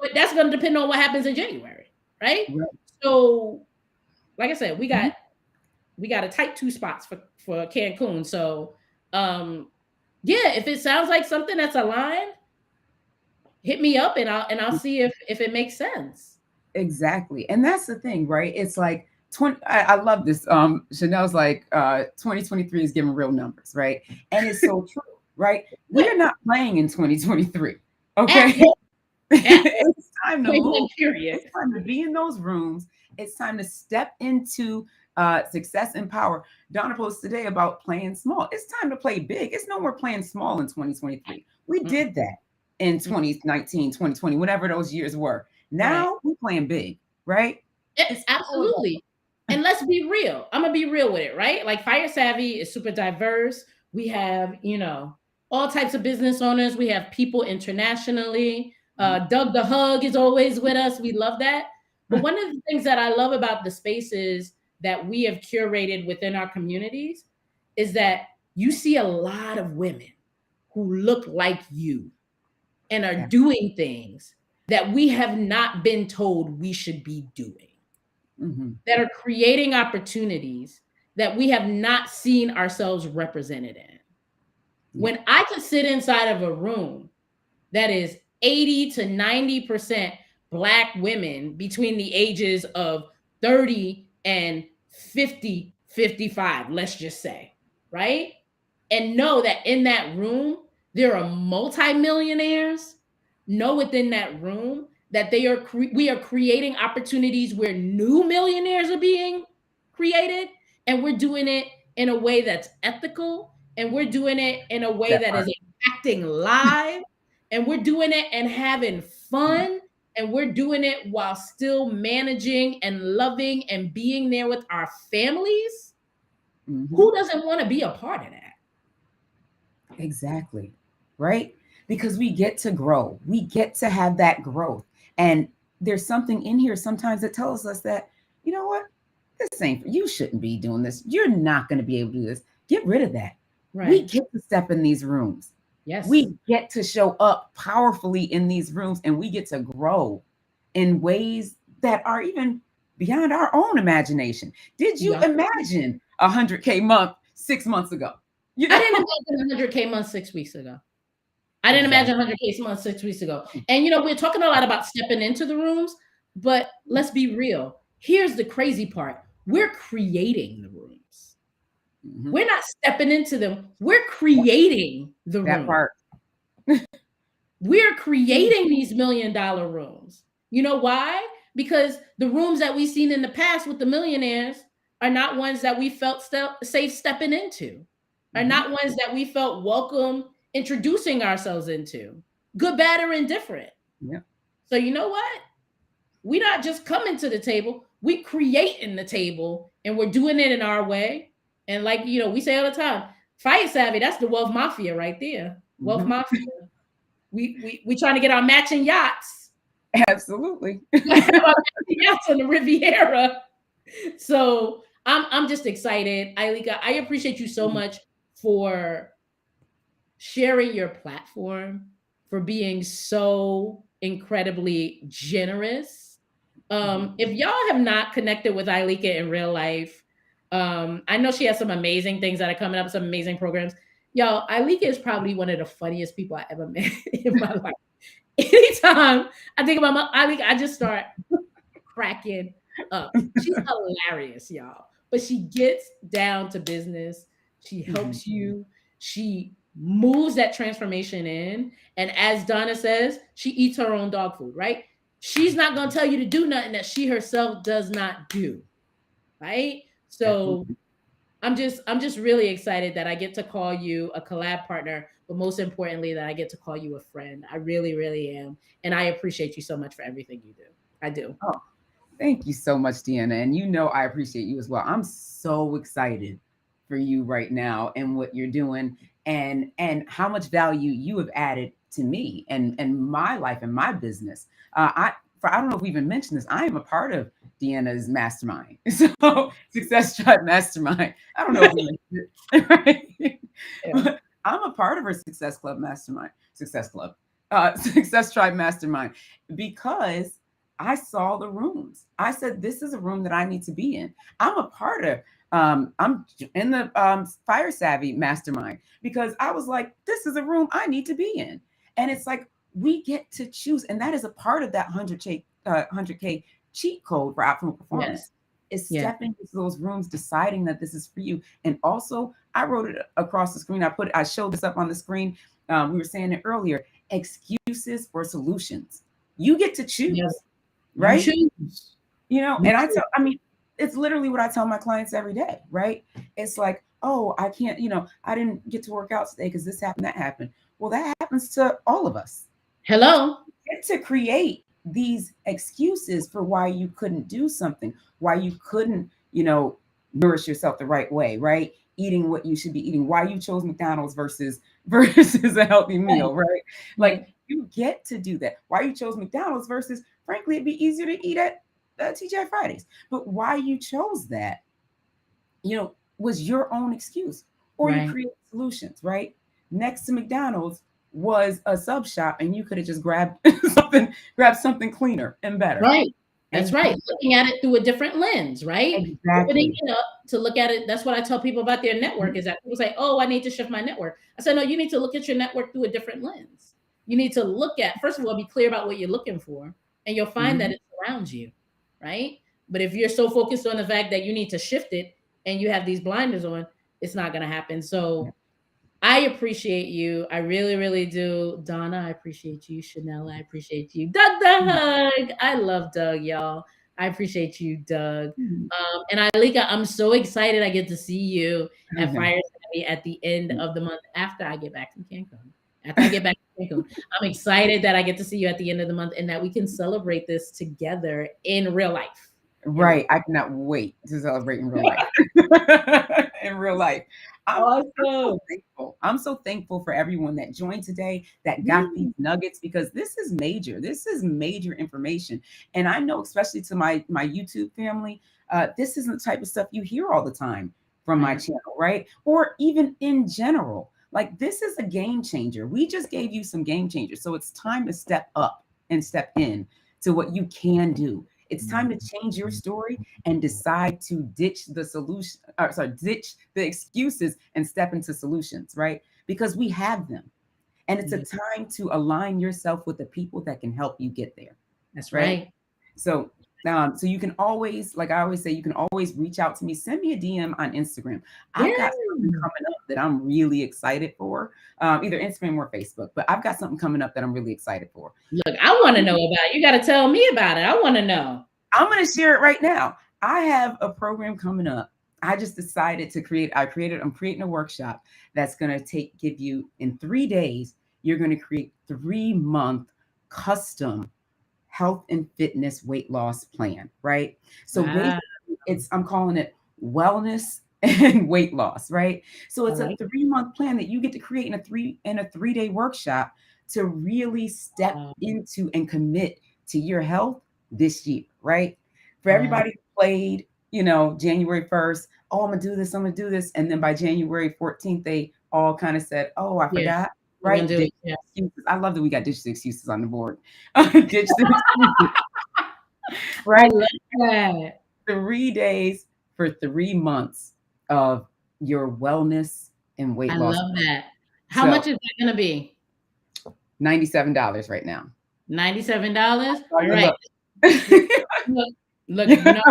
but that's going to depend on what happens in January, right? So, like I said, we got a tight 2 spots for Cancun. So, if it sounds like something that's aligned, hit me up and I'll see if it makes sense. Exactly. And that's the thing, right? It's like I love this. Chanel's like 2023 is giving real numbers, right? And it's so true, right? We're not playing in 2023. Okay. It's time to move. It's time to be in those rooms. It's time to step into success and power. Donna posted today about playing small. It's time to play big. It's no more playing small in 2023. We did that in 2019, 2020, whatever those years were. Now we're playing big, right? It's absolutely. And let's be real. I'm going to be real with it, right? Like, Fire Savvy is super diverse. We have, all types of business owners. We have people internationally. Doug the Hug is always with us. We love that. But one of the things that I love about the spaces that we have curated within our communities is that you see a lot of women who look like you and are doing things that we have not been told we should be doing, that are creating opportunities that we have not seen ourselves represented in. When I can sit inside of a room that is 80 to 90% Black women between the ages of 30 and 50, 55, let's just say, right? And know that in that room, there are multimillionaires, know within that room that we are creating opportunities where new millionaires are being created, and we're doing it in a way that's ethical, and we're doing it in a way that is impacting lives, and we're doing it and having fun, and we're doing it while still managing and loving and being there with our families. Who doesn't want to be a part of that? Exactly. Right? Because we get to grow. We get to have that growth. And there's something in here sometimes that tells us that, you know what? This ain't, you shouldn't be doing this. You're not going to be able to do this. Get rid of that. Right. We get to step in these rooms. Yes. We get to show up powerfully in these rooms, and we get to grow in ways that are even beyond our own imagination. Did you imagine 100K month 6 months ago? I didn't imagine 100K month 6 weeks ago. I didn't imagine 100K month 6 weeks ago. And, we're talking a lot about stepping into the rooms, but let's be real. Here's the crazy part. We're creating the rooms. We're not stepping into them. We're creating the rooms. That part. We're creating these $1 million rooms. You know why? Because the rooms that we've seen in the past with the millionaires, are not ones that we felt safe stepping into, are Mm-hmm. not ones that we felt welcome introducing ourselves into, good, bad, or indifferent. Yeah. So you know what? We're not just coming to the table, we creating the table, and we're doing it in our way. And like we say all the time, fire savvy, that's the wealth mafia right there. Wealth Mm-hmm. mafia. We trying to get our matching yachts. Absolutely. Yachts on the Riviera. So I'm just excited. Ileka, I appreciate you so much for sharing your platform, for being so incredibly generous. If y'all have not connected with Ileka in real life, I know she has some amazing things that are coming up, some amazing programs. Y'all, Ileka is probably one of the funniest people I ever met in my life. Anytime I think about Ileka, I just start cracking up. She's hilarious, y'all. But she gets down to business. She Mm-hmm. helps you. She moves that transformation in. And as Donna says, she eats her own dog food, right? She's not going to tell you to do nothing that she herself does not do, right? So Definitely. I'm just really excited that I get to call you a collab partner, but most importantly that I get to call you a friend. I really, really am. And I appreciate you so much for everything you do. I do. Oh, thank you so much, Deanna. And I appreciate you as well. I'm so excited for you right now and what you're doing and how much value you have added to me and my life and my business. I don't know if we even mentioned this. I am a part of Deanna's mastermind. So Success Tribe Mastermind. I don't know if we mentioned it. Right? Yeah. But I'm a part of her Success Club Mastermind. Success Club. Success Tribe Mastermind because I saw the rooms. I said, this is a room that I need to be in. I'm a part of, I'm in the Fire Savvy Mastermind because I was like, this is a room I need to be in. And it's like, we get to choose. And that is a part of that 100K cheat code for optimal performance. Yes. Is Yeah. stepping into those rooms, deciding that this is for you. And also, I wrote it across the screen. I showed this up on the screen. We were saying it earlier, excuses or solutions. You get to Yeah. choose, You right? choose. You And choose. I mean, it's literally what I tell my clients every day, right? It's like, oh, I can't, I didn't get to work out today because this happened, that happened. Well, that happens to all of us. Hello. Get to create these excuses for why you couldn't do something, why you couldn't, nourish yourself the right way, right? Eating what you should be eating, why you chose McDonald's versus a healthy Right. meal, right? Right. Like you get to do that. Why you chose McDonald's versus, frankly, it'd be easier to eat at TGI Fridays. But why you chose that, was your own excuse, or you Right. create solutions, right? Next to McDonald's was a sub shop, and you could have just grabbed something cleaner and better. Right. That's And right. Looking at it through a different lens, right? Opening exactly. it up to look at it. That's what I tell people about their network is that people say, oh, I need to shift my network. I said, no, you need to look at your network through a different lens. You need to look at, first of all, be clear about what you're looking for, and you'll find that Mhm. it surrounds you, right? But if you're so focused on the fact that you need to shift it and you have these blinders on, it's not going to happen. Yeah. So I appreciate you. I really, really do. Donna, I appreciate you. Chanel, I appreciate you. Doug the hug. I love Doug, y'all. I appreciate you, Doug. Mhm. And Ileka, I'm so excited I get to see you at Okay. Fire Savvy at the end of the month after I get back from Cancun. After I get back from Cancun, I'm excited that I get to see you at the end of the month and that we can celebrate this together in real life. Right. I cannot wait to celebrate in real life. In real life. I'm so Awesome. thankful. I'm so thankful for everyone that joined today, that got these Woo. nuggets, because this is major. This is major information. And I know, especially to my YouTube family, this isn't the type of stuff you hear all the time from my Right. channel, right? Or even in general. Like, this is a game changer. We just gave you some game changers. So it's time to step up and step in to what you can do. It's time to change your story and decide to ditch the solution, ditch the excuses and step into solutions, right? Because we have them. And it's a Yeah, time to align yourself with the people that can help you get there, that's right? right. So, so you can always, like I always say, you can always reach out to me. Send me a DM on Instagram. Yeah. I've got something coming up that I'm really excited for, either Instagram or Facebook. But I've got something coming up that I'm really excited for. Look, I want to know about it. You got to tell me about it. I want to know. I'm going to share it right now. I have a program coming up. I just decided to I'm creating a workshop that's going to give you in 3 days, you're going to create 3 month custom health and fitness weight loss plan, right? So Wow. basically, I'm calling it wellness and weight loss, right? So I it's a like 3 month plan that you get to create in a 3 day workshop to really step that. into and commit to your health this year, right? For Wow. everybody who played, January 1st, oh, I'm gonna do this, I'm gonna do this. And then by January 14th, they all kind of said, oh, I Yeah. forgot, We're gonna right? do Ditch it. Yeah. excuses. I love that we got ditch the excuses on the board. Ditch the excuses, I right? love that. 3 days for 3 months of your wellness and weight I loss love plan. that. How So much is that gonna be? $97 right now. $97? Oh, All you right. look. Look, look, you know,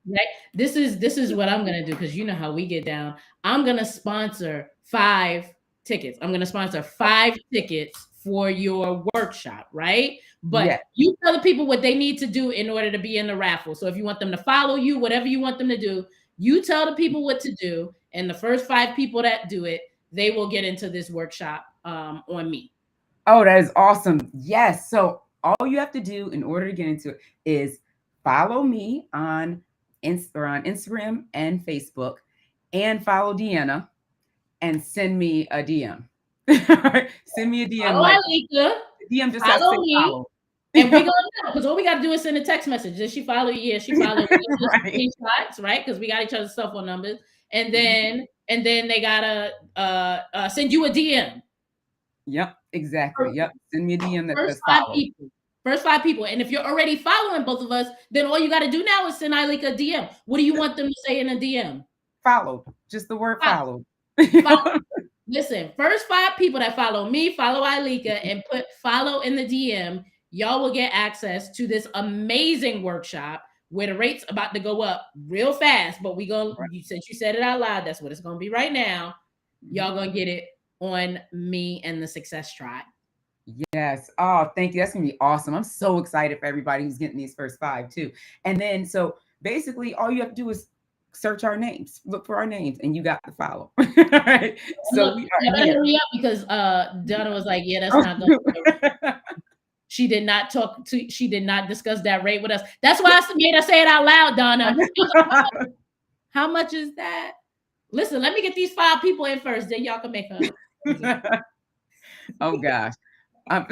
right? This is what I'm gonna do because you know how we get down. I'm gonna sponsor 5 tickets. I'm gonna sponsor 5 tickets for your workshop, right? But Yes. you tell the people what they need to do in order to be in the raffle. So if you want them to follow you, whatever you want them to do, you tell the people what to do, and the first 5 people that do it, they will get into this workshop on me. Oh, that is awesome. Yes. So all you have to do in order to get into it is follow me on Instagram and Facebook, and follow Deanna and send me a DM. Send me a DM, Follow like Alika, the DM just has to follow say me, follow. and we're gonna know because all we gotta do is send a text message. Did she follow you? Yeah, she followed me. Just Right. screenshots, right? Because we got each other's cell phone numbers, and then they gotta send you a DM. Yep, exactly. Fir- Yep. Send me a DM that First says five follow. people. First 5 people. And if you're already following both of us, then all you gotta do now is send Alika a DM. What do you want them to say in a DM? Followed. Just the word Follow. followed. Follow. Listen, first 5 people that follow me, follow Ileka, and put follow in the DM, y'all will get access to this amazing workshop where the rates about to go up real fast. But since you said it out loud, that's what it's gonna be right now. Y'all gonna get it on me and the Success Tribe. Yes. Oh, thank you. That's gonna be awesome. I'm so excited for everybody who's getting these first five too. And then so basically all you have to do is search our names, look for our names, and you got to follow. All right. And So look, we are you better here. hurry up because Donna was like, yeah, that's not gonna. She did not she did not discuss that rate with us. That's why I made her say it out loud, Donna. How much is that? Listen, let me get these 5 people in first, then y'all can make a. Oh gosh. I'm,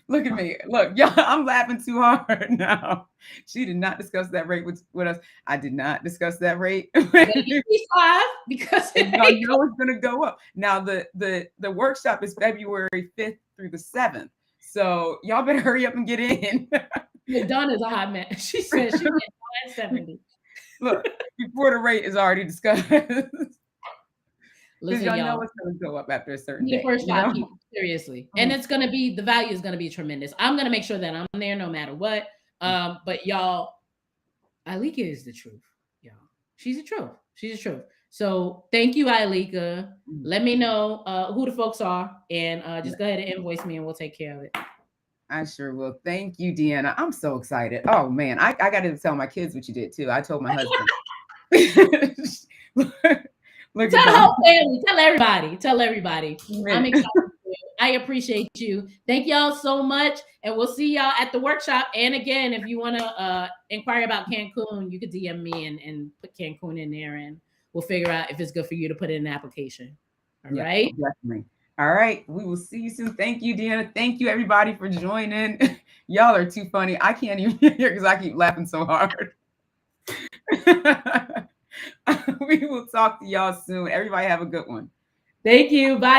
look at me. Look, y'all, I'm laughing too hard now. She did not discuss that rate with us. I did not discuss that rate. Better get these 5 because And y'all know it's gonna go up. Now the workshop is February 5th through the 7th. So y'all better hurry up and get in. Donna's a hot man. She said she went 970. Look, before the rate is already discussed. Because Listen, y'all know y'all. it's gonna go up after a certain The day, first 5 people, seriously. And Oh, it's gonna be the value is gonna be tremendous. I'm gonna make sure that I'm there no matter what. But y'all, Ileka is the truth, y'all. She's the truth. She's the truth. So thank you, Ileka. mm, Let me know who the folks are, and yeah, just go ahead and invoice me, and we'll take care of it. I sure will. Thank you, Deanna. I'm so excited. Oh man, I gotta tell my kids what you did too. I told my husband. Look Tell at the Don. whole family. Tell everybody. Tell everybody. I'm Man. excited. For you. I appreciate you. Thank y'all so much, and we'll see y'all at the workshop. And again, if you want to inquire about Cancun, you could DM me and put Cancun in there, and we'll figure out if it's good for you to put in an application. All Yeah, right. definitely. All right. We will see you soon. Thank you, Deanna. Thank you, everybody, for joining. Y'all are too funny. I can't even hear because I keep laughing so hard. We will talk to y'all soon. Everybody have a good one. Thank you. Bye.